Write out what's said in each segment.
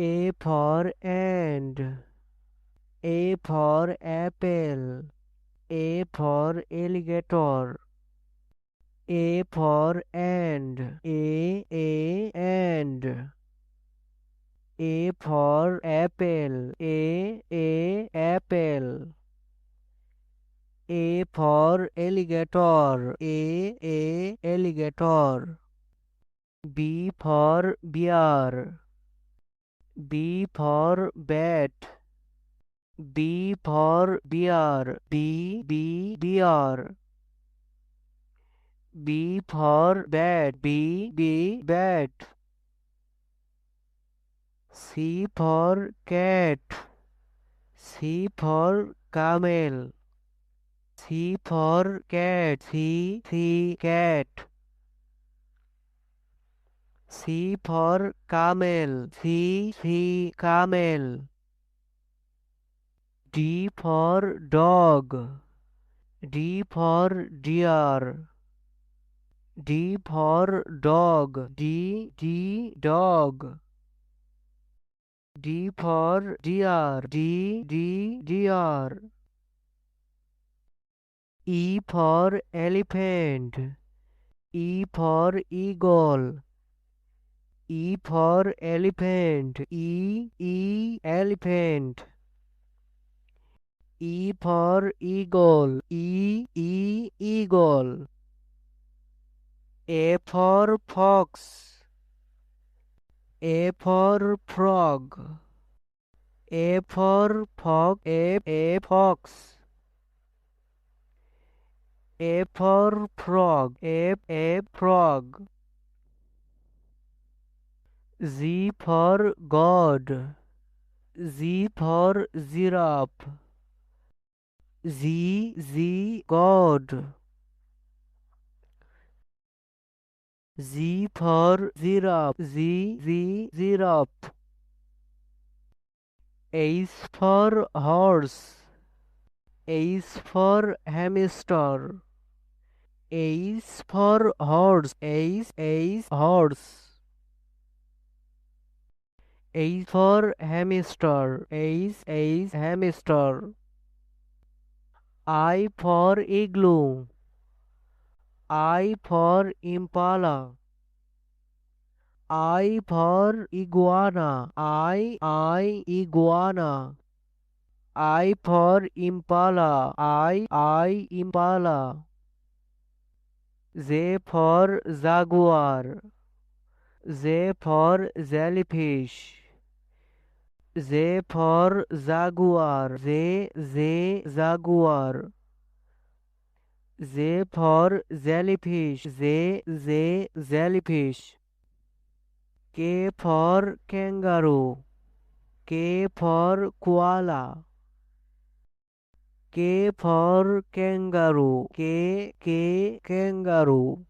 A for and. A for apple. A for alligator. A for and. And. A for apple. Apple. A for alligator. Alligator. B for bear. B for bat. B for bear. Bear. B for bat. Bat. C for cat. C for camel. C for cat. Cat. C for camel. Camel. D for dog. D for deer. D for dog. Dog. D for deer. Deer. E for elephant. E for eagle. E for elephant. Elephant. E for eagle. Eagle. A for fox. A for frog. A for fox. A fox. A for frog. A frog. Z for God. Z for giraffe. God. Z for giraffe. Giraffe. H for horse. H for hamster. H for horse. Horse. H for hamster. Hamster. I for igloo. I for impala. I for iguana. Iguana. I for impala. Impala. J for jaguar. J for jellyfish. J for jaguar. Jaguar. J for jellyfish. Jellyfish. K for kangaroo. K for koala. K for kangaroo. Kangaroo.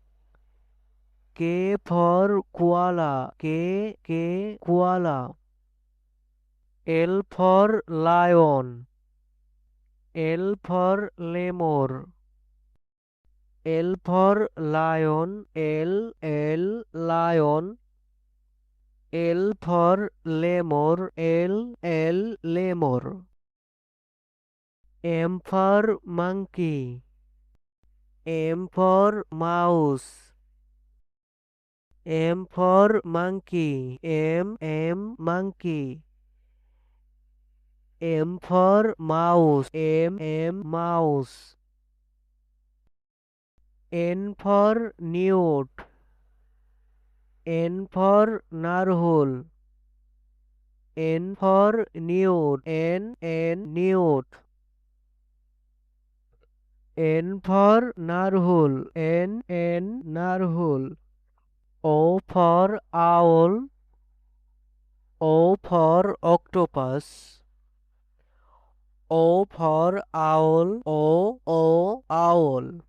K for koala. Koala. L for lion. L for lemur. L for lion. Lion. L for lemur. Lemur. M for monkey. M for mouse. M for monkey. Monkey. M for mouse. Mouse. N for newt. N for narwhal. N for newt. Newt. N for narwhal. Narwhal. O for owl. O for octopus. O for owl. Owl.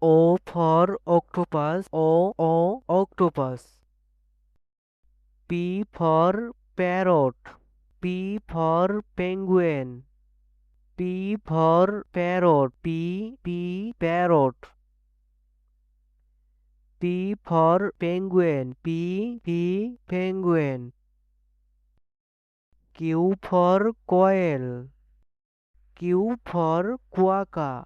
O for octopus. Octopus. P for parrot. P for penguin. P for parrot. Parrot. P for penguin. P penguin. Q for quail. Q for quokka.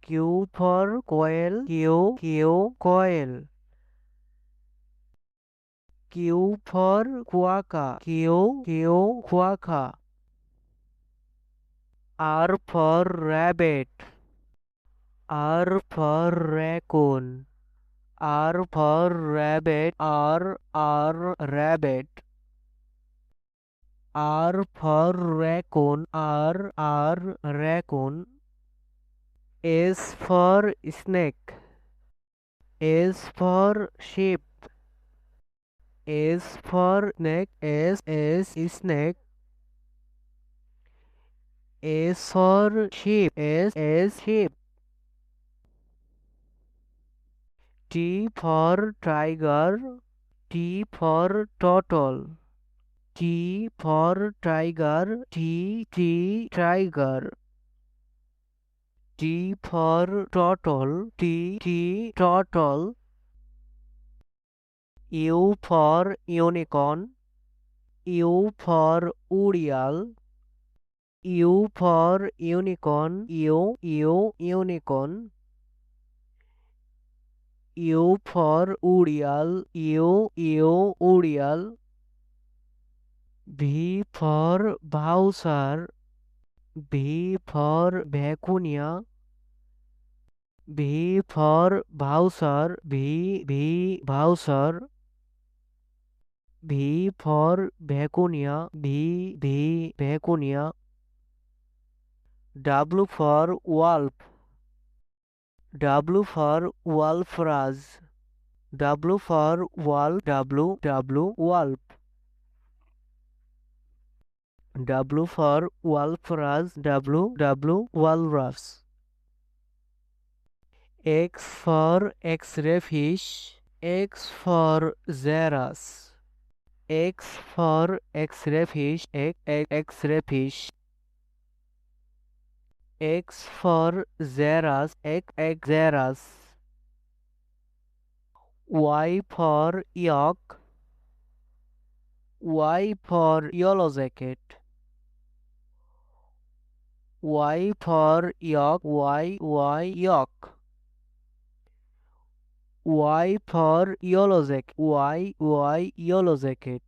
Q for quail. Q quail. Q for quokka. Q quokka. R for rabbit. R for raccoon. R for rabbit. R rabbit. R for raccoon. R raccoon. S for snake. S for sheep. S for snake. S snake. S for sheep. S sheep. T for tiger. T for turtle. T for tiger. T tiger. T for turtle. T turtle. U for unicorn. U for Urial. U for unicorn. U unicorn. U for Urial. U Urial. V for Bowser. V for Vicuña. V for Bowser. V Bowser. V for Vicuña. V Vicuña. W for wolf. W for Wolfraz. W for wolf. W wolf. W for Wolfraz. W walrus. X for X-ray fish. X for Xeras. X for X-ray fish. X-ray fish. X for Xeras. Xeras. Y for yak. Y for yellow jacket. Y for yak. Y yak. Y for yellow jacket. Y yellow jacket.